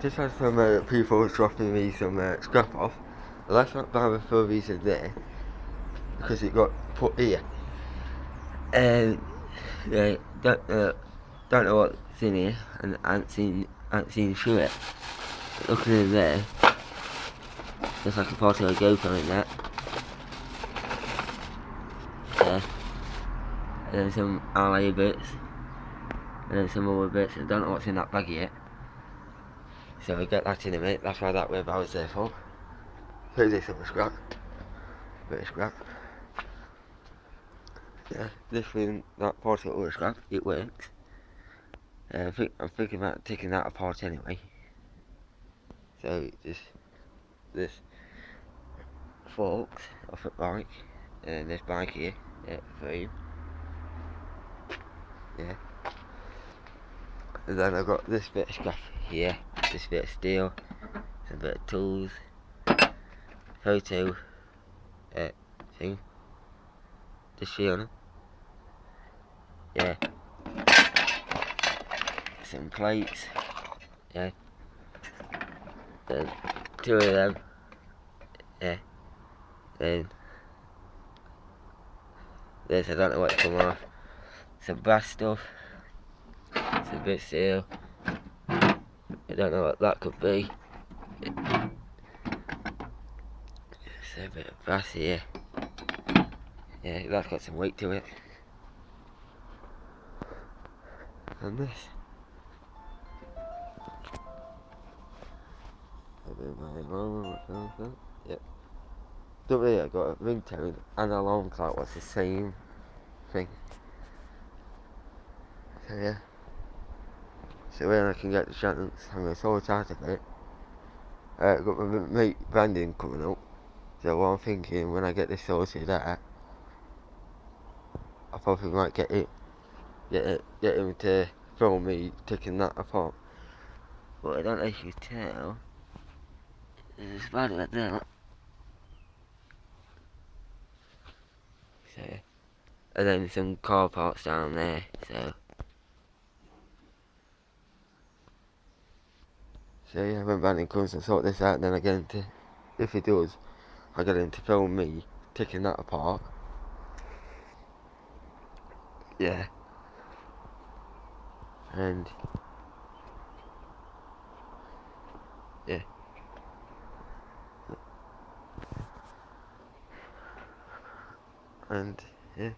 Just had some people dropping me some scrap off. I left that bag for a reason there because it got put here. And yeah, don't know what's in here, and I haven't seen through it. But looking in there, there's like a part of a GoPro in that. Yeah. And then some alloy bits. And then some other bits. I don't know what's in that bag yet. So we'll get that in a minute. That's why that wheelbarrow was there for. So this some scrap. Bit of scrap. Yeah, this thing, that part of the scrap, it works. I'm thinking about taking that apart anyway. So just this forks off a bike, and this bike here, frame. Yeah. And then I've got this bit of scrap here, this bit of steel, some bit of tools, photo thing, the shield. Yeah. Some plates. Yeah. Then two of them. Yeah. Then this, I don't know what to come off. Some brass stuff. Some bit of steel. I don't know what that could be. It's a bit of brass here. Yeah, that's got some weight to it. And this. Yep. Don't really, I got a ringtone and an alarm clock was the same thing. So yeah. So when I can get the chance, I'm going to sort out a bit. I've got my mate Brandon coming up. So what I'm thinking, when I get this sorted out, I probably might get him to film me taking that apart. But I don't know if you can tell. There's a spider right there. So, and then some car parts down there. So yeah, when Brandon comes and sort this out, then I get him to, if he does, I get him to film me taking that apart. Yeah. And yeah. And yeah.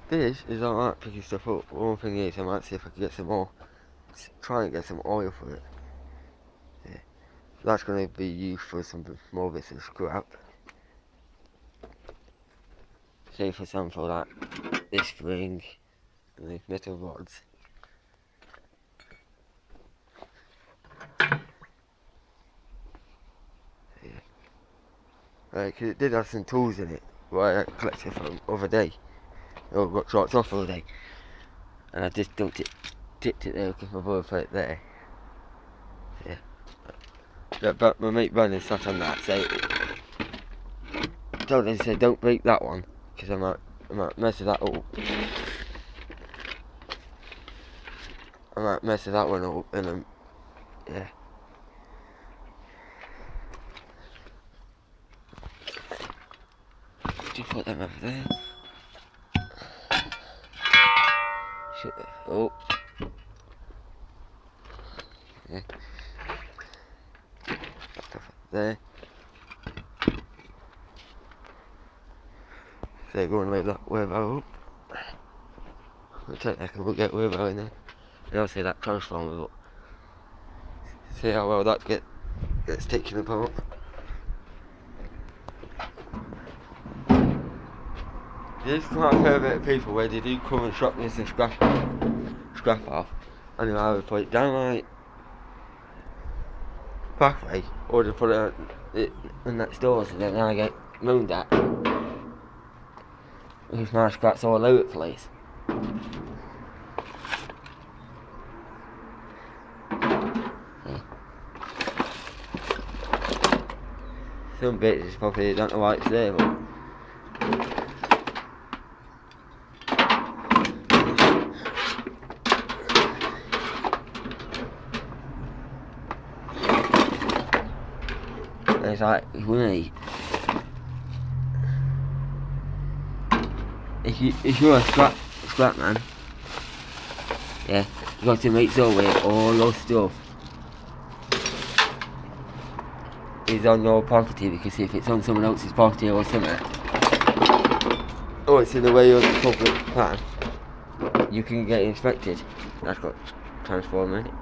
This is alright picking stuff up. One thing is, I might see if I can get some more. Try and get some oil for it. Yeah. That's going to be used for some more bits of scrap. Say for example, like this spring and these metal rods. Yeah. Cause it did have some tools in it, what I collected from the other day. Or got dropped off the other day. And I just tipped it there because my brother put it there. Yeah. But my mate Brandon sat on that, so told him, say don't break that one, because I might mess that up. I might mess that one up, and then, yeah. Just put them over there. Oh. Yeah. Stuff up there. So go and leave that wheelbarrow up. We'll take that and we'll get wheelbarrow in there. And I'll see that transformer up. See how well that gets taken apart. There's quite a fair bit of people where they do come and shop me some scrap off. And then I would put it down like back way, or they put it in next doors, and then I get moaned at. Because my scraps all over the place. Yeah. Some bits probably don't know why it's there, but it's like, really, if you're a scrap man, yeah, you got to make sure with all your stuff is on your property, because if it's on someone else's property or something, or it's in the way of the public plan, you can get inspected. That's got transformer in it.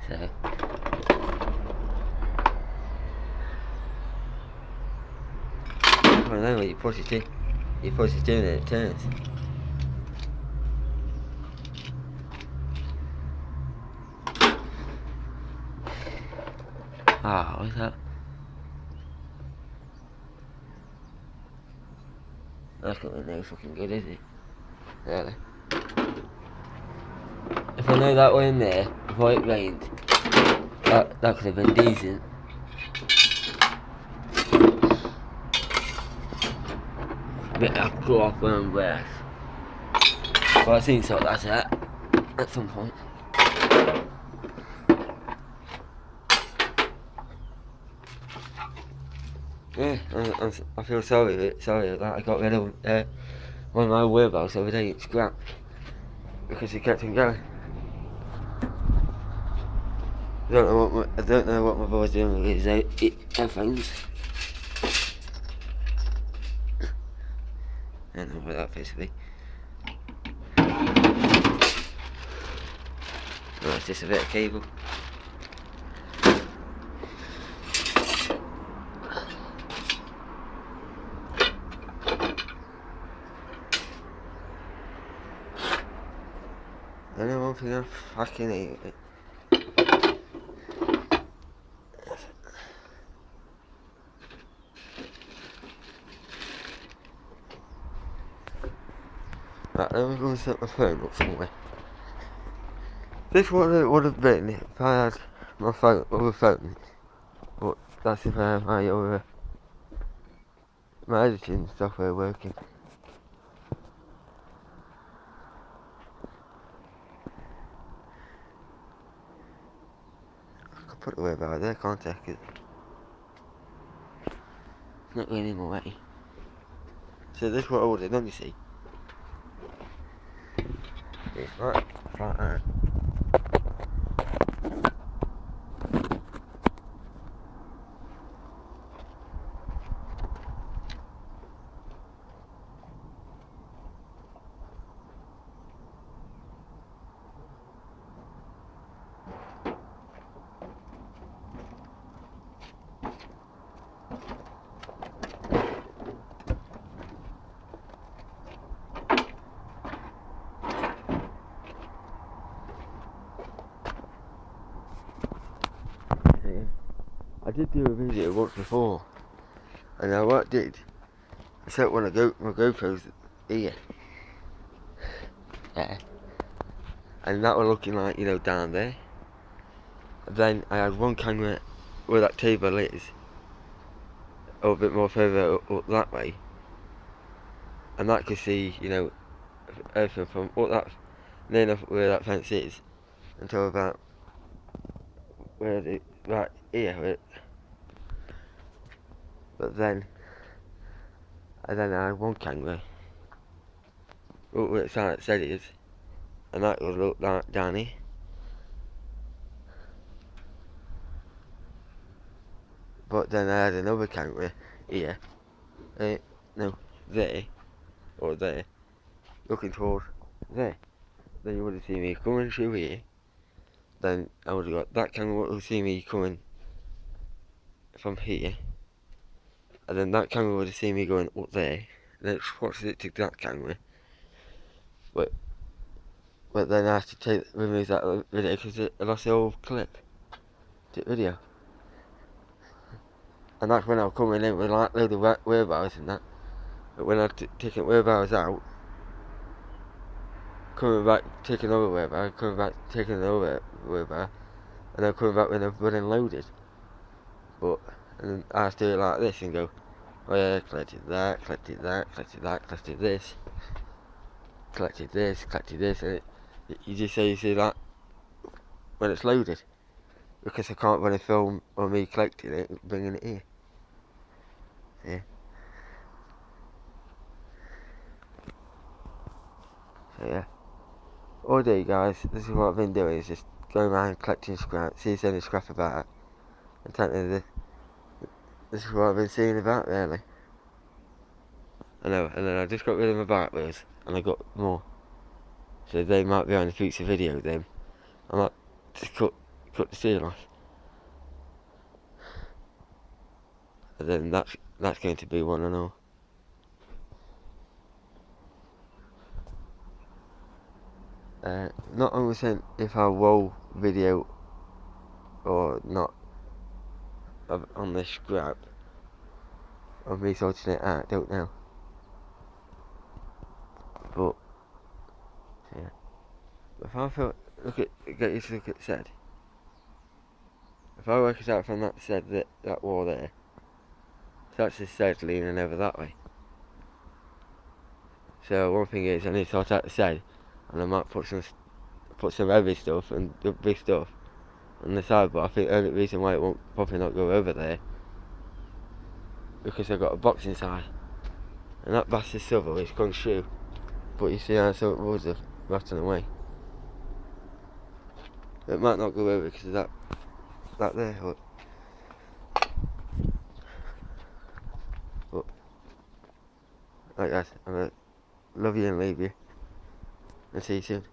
So I don't know, you push it in and it turns. Ah, what's that? That's not no fucking good, is it? Really? If I know that went in there before it rained, that could have been decent. But I'll go off when I'm wet. But I think so, that's it. At some point. Yeah, I feel sorry that I got rid of one of my wheelbarrows the other day. It's scrapped because he kept on going. I don't know what my boy's doing with his headphones. I don't know what that face to be. Oh, it's just a bit of cable. I know one thing I fucking hate it. Right, let me go and set my phone up somewhere. This would have been if I had my other phone. But that's if I had my editing software working. I could put it way back there, can't I? 'Cause it's not really in my way. So this is what I would have done, you see. It's right there. I did do a video once before, and I what I did, I set one of my GoPros here, and that was looking like, you know, down there. And then I had one camera where that table is, a bit more further up that way, and that could see, you know, everything from up that, near enough where that fence is, until about right here. But then I had one camera up where it said it is, and that would look like down here. But then I had another camera here, no, there, or there, looking towards there. Then you would have seen me coming through here. Then I would have got that camera would have seen me coming from here. And then that camera would have seen me going up there. Then it swatched it to that camera. But then I had to remove that video because I lost the whole clip. The video. And that's when I was coming in with like load of wheelbarrows and that. But when I taken wheelbarrows out, coming back, taking another wheelbarrow, coming back, taking another wheelbarrow, and then coming back when they're running loaded. But, and then I have to do it like this and go, oh yeah, collected that, collected that, collected that, collected this, and you just say you see that when it's loaded. because I can't run a film on me collecting it and bringing it here. Yeah. So yeah. All day, guys, this is what I've been doing, is just going around collecting scrap, see if there's any scrap about, and technically this is what I've been seeing about, really. I know, and then I just got rid of my back wheels, and I got more. So they might be on a future video then. I might just cut the seal off. And then that's going to be one and all. Not 100% if I'll roll video or not on this scrap of me sorting it out, don't know. But yeah. If I feel get you to look at the shed. If I work it out from that shed, that wall there, that's the shed leaning over that way. So one thing is I need to sort out the shed, and I might put some heavy stuff and big stuff on the side. But I think the only reason why it won't probably not go over there because I've got a box inside, and that bastard silver is gone shoe. But you see how some woods are rotting away. It might not go over because of that there. But right guys, I'm gonna love you and leave you, and see you soon.